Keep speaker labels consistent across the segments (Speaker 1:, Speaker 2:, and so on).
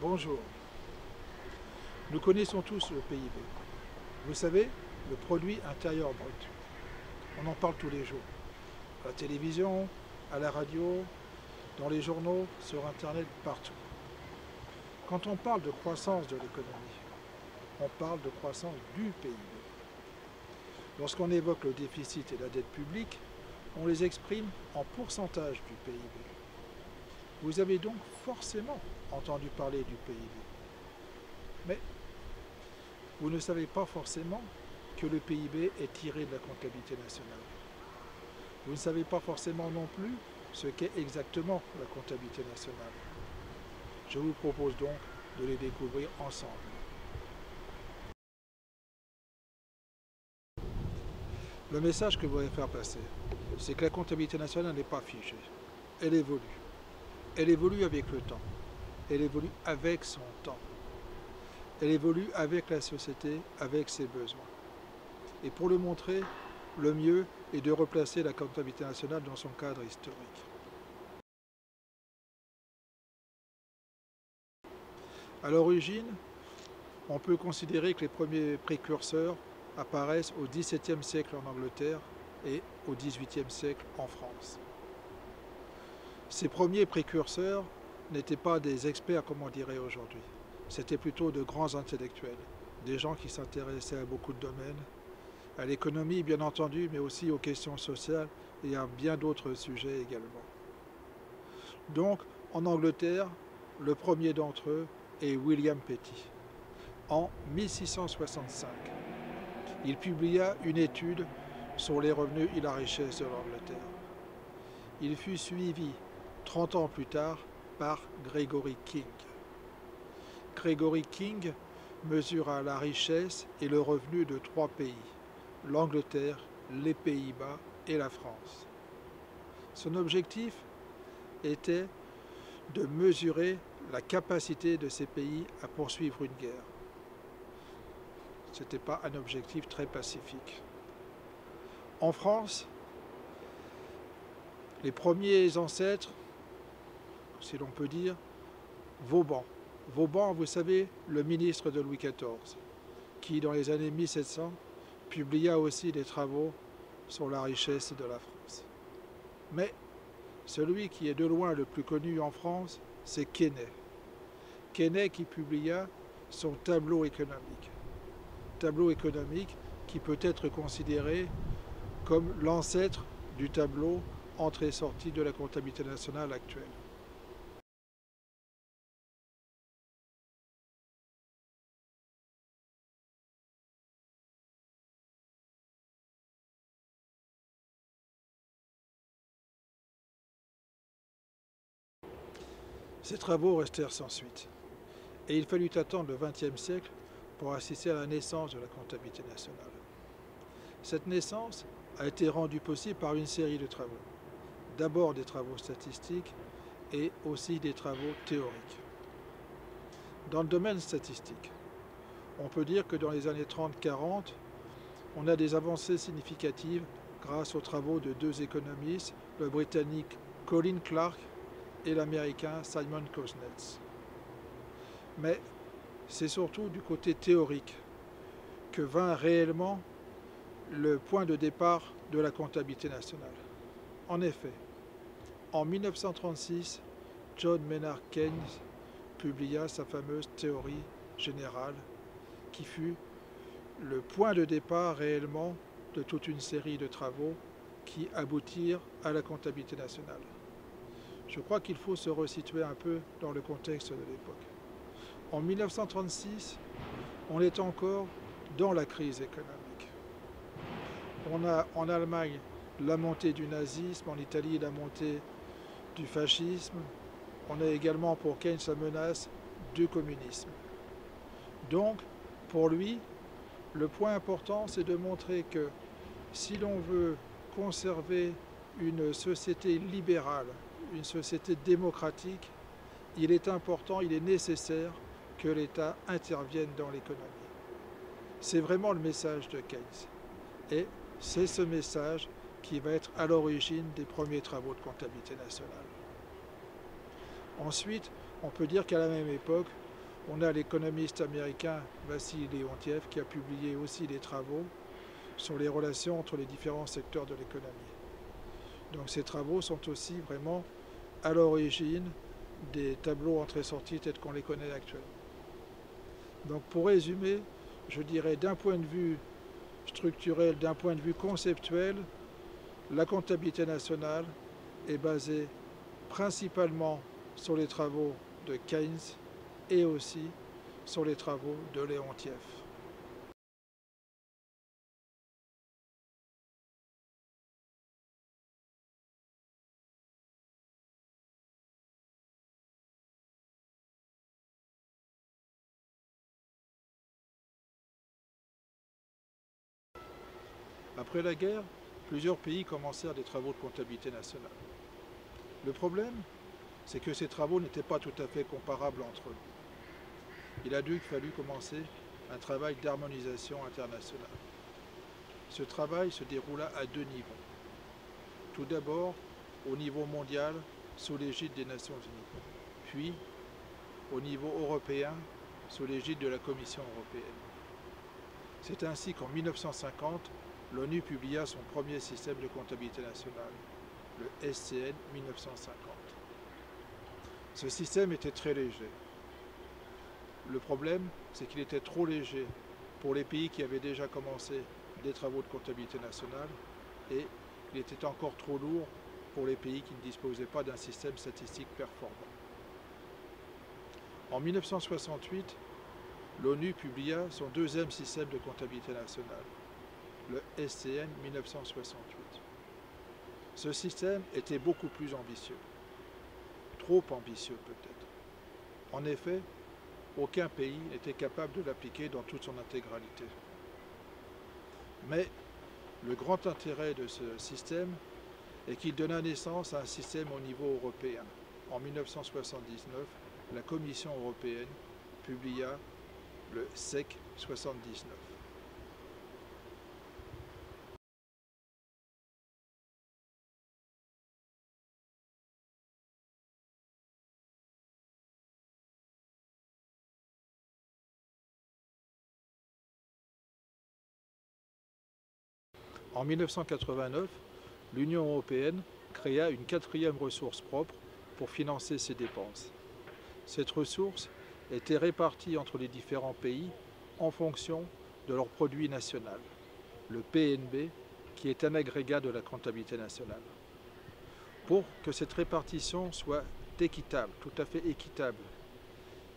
Speaker 1: Bonjour. Nous connaissons tous le PIB. Vous savez, le produit intérieur brut. On en parle tous les jours. À la télévision, à la radio, dans les journaux, sur Internet, partout. Quand on parle de croissance de l'économie, on parle de croissance du PIB. Lorsqu'on évoque le déficit et la dette publique, on les exprime en pourcentage du PIB. Vous avez donc forcément entendu parler du PIB. Mais vous ne savez pas forcément que le PIB est tiré de la comptabilité nationale. Vous ne savez pas forcément non plus ce qu'est exactement la comptabilité nationale. Je vous propose donc de les découvrir ensemble. Le message que je voudrais faire passer, c'est que la comptabilité nationale n'est pas figée. Elle évolue. Elle évolue avec le temps. Elle évolue avec son temps. Elle évolue avec la société, avec ses besoins. Et pour le montrer, le mieux est de replacer la comptabilité nationale dans son cadre historique. À l'origine, on peut considérer que les premiers précurseurs apparaissent au XVIIe siècle en Angleterre et au XVIIIe siècle en France. Ces premiers précurseurs n'étaient pas des experts comme on dirait aujourd'hui. C'était plutôt de grands intellectuels, des gens qui s'intéressaient à beaucoup de domaines, à l'économie bien entendu, mais aussi aux questions sociales et à bien d'autres sujets également. Donc, en Angleterre, le premier d'entre eux est William Petty. En 1665, il publia une étude sur les revenus et la richesse de l'Angleterre. Il fut suivi 30 ans plus tard par Gregory King. Gregory King mesura la richesse et le revenu de 3 pays, l'Angleterre, les Pays-Bas et la France. Son objectif était de mesurer la capacité de ces pays à poursuivre une guerre. Ce n'était pas un objectif très pacifique. En France, les premiers ancêtres, si l'on peut dire, Vauban. Vauban, vous savez, le ministre de Louis XIV, qui dans les années 1700 publia aussi des travaux sur la richesse de la France. Mais celui qui est de loin le plus connu en France, c'est Quesnay. Quesnay qui publia son tableau économique. Tableau économique qui peut être considéré comme l'ancêtre du tableau entrée-sortie de la comptabilité nationale actuelle. Ces travaux restèrent sans suite. Et il fallut attendre le XXe siècle pour assister à la naissance de la comptabilité nationale. Cette naissance a été rendue possible par une série de travaux. D'abord des travaux statistiques et aussi des travaux théoriques. Dans le domaine statistique, on peut dire que dans les années 30-40, on a des avancées significatives grâce aux travaux de 2 économistes, le britannique Colin Clark et l'américain Simon Kuznets. Mais c'est surtout du côté théorique que vint réellement le point de départ de la comptabilité nationale. En effet, en 1936, John Maynard Keynes publia sa fameuse théorie générale qui fut le point de départ réellement de toute une série de travaux qui aboutirent à la comptabilité nationale. Je crois qu'il faut se resituer un peu dans le contexte de l'époque. En 1936, on est encore dans la crise économique. On a en Allemagne la montée du nazisme, en Italie la montée du fascisme. On a également pour Keynes la menace du communisme. Donc, pour lui, le point important, c'est de montrer que si l'on veut conserver une société libérale, une société démocratique, il est important, il est nécessaire que l'État intervienne dans l'économie. C'est vraiment le message de Keynes. Et c'est ce message qui va être à l'origine des premiers travaux de comptabilité nationale. Ensuite, on peut dire qu'à la même époque, On a l'économiste américain Vassili Leontiev qui a publié aussi des travaux sur les relations entre les différents secteurs de l'économie. Donc ces travaux sont aussi vraiment à l'origine des tableaux entrées-sorties tels qu'on les connaît actuellement. Donc pour résumer, je dirais d'un point de vue structurel, d'un point de vue conceptuel, la comptabilité nationale est basée principalement sur les travaux de Keynes et aussi sur les travaux de Leontiev. Après la guerre, plusieurs pays commencèrent des travaux de comptabilité nationale. Le problème, c'est que ces travaux n'étaient pas tout à fait comparables entre eux. Il a donc fallu commencer un travail d'harmonisation internationale. Ce travail se déroula à deux niveaux. Tout d'abord, au niveau mondial, sous l'égide des Nations Unies, puis au niveau européen, sous l'égide de la Commission européenne. C'est ainsi qu'en 1950, l'ONU publia son premier système de comptabilité nationale, le SCN 1950. Ce système était très léger. Le problème, c'est qu'il était trop léger pour les pays qui avaient déjà commencé des travaux de comptabilité nationale et il était encore trop lourd pour les pays qui ne disposaient pas d'un système statistique performant. En 1968, l'ONU publia son deuxième système de comptabilité nationale, le SCN 1968. Ce système était beaucoup plus ambitieux, trop ambitieux peut-être. En effet, aucun pays n'était capable de l'appliquer dans toute son intégralité. Mais le grand intérêt de ce système est qu'il donna naissance à un système au niveau européen. En 1979, la Commission européenne publia le SEC 79. En 1989, l'Union européenne créa une quatrième ressource propre pour financer ses dépenses. Cette ressource était répartie entre les différents pays en fonction de leur produit national, le PNB, qui est un agrégat de la comptabilité nationale. Pour que cette répartition soit équitable, tout à fait équitable,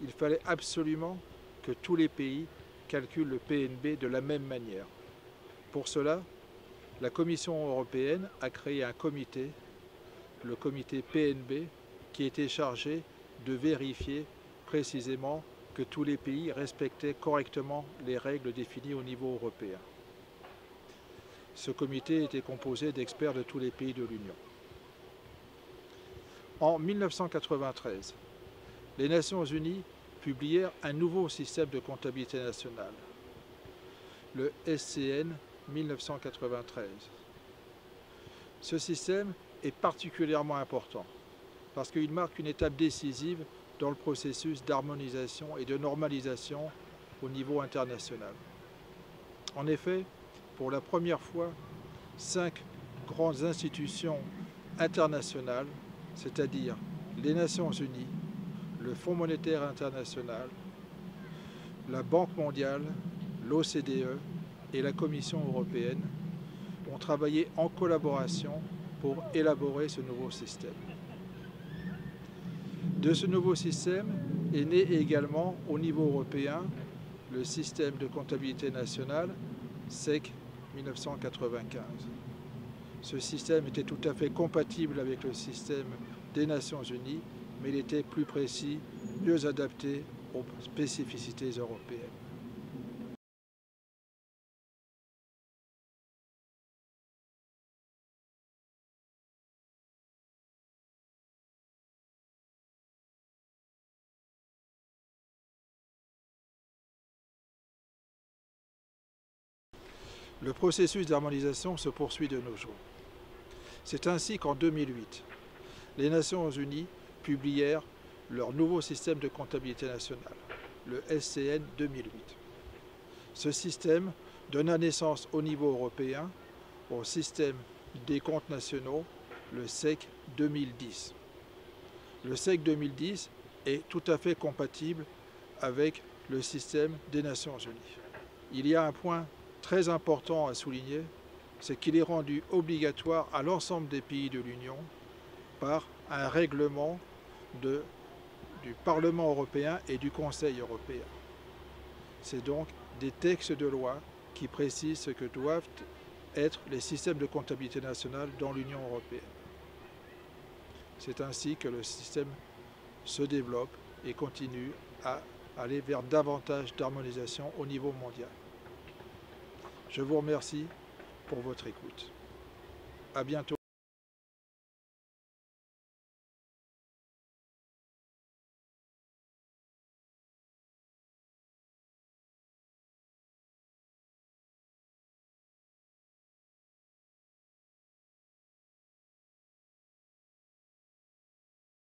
Speaker 1: il fallait absolument que tous les pays calculent le PNB de la même manière. Pour cela, la Commission européenne a créé un comité, le comité PNB, qui était chargé de vérifier précisément que tous les pays respectaient correctement les règles définies au niveau européen. Ce comité était composé d'experts de tous les pays de l'Union. En 1993, les Nations Unies publièrent un nouveau système de comptabilité nationale, le SCN 1993. Ce système est particulièrement important parce qu'il marque une étape décisive dans le processus d'harmonisation et de normalisation au niveau international. En effet, pour la première fois, 5 grandes institutions internationales, c'est-à-dire les Nations Unies, le Fonds monétaire international, la Banque mondiale, l'OCDE et la Commission européenne ont travaillé en collaboration pour élaborer ce nouveau système. De ce nouveau système est né également au niveau européen le système de comptabilité nationale SEC 1995. Ce système était tout à fait compatible avec le système des Nations Unies, mais il était plus précis, mieux adapté aux spécificités européennes. Le processus d'harmonisation se poursuit de nos jours. C'est ainsi qu'en 2008, les Nations Unies publièrent leur nouveau système de comptabilité nationale, le SCN 2008. Ce système donna naissance au niveau européen au système des comptes nationaux, le SEC 2010. Le SEC 2010 est tout à fait compatible avec le système des Nations Unies. Il y a un point très important à souligner, c'est qu'il est rendu obligatoire à l'ensemble des pays de l'Union par un règlement du Parlement européen et du Conseil européen. C'est donc des textes de loi qui précisent ce que doivent être les systèmes de comptabilité nationale dans l'Union européenne. C'est ainsi que le système se développe et continue à aller vers davantage d'harmonisation au niveau mondial. Je vous remercie pour votre écoute. À bientôt.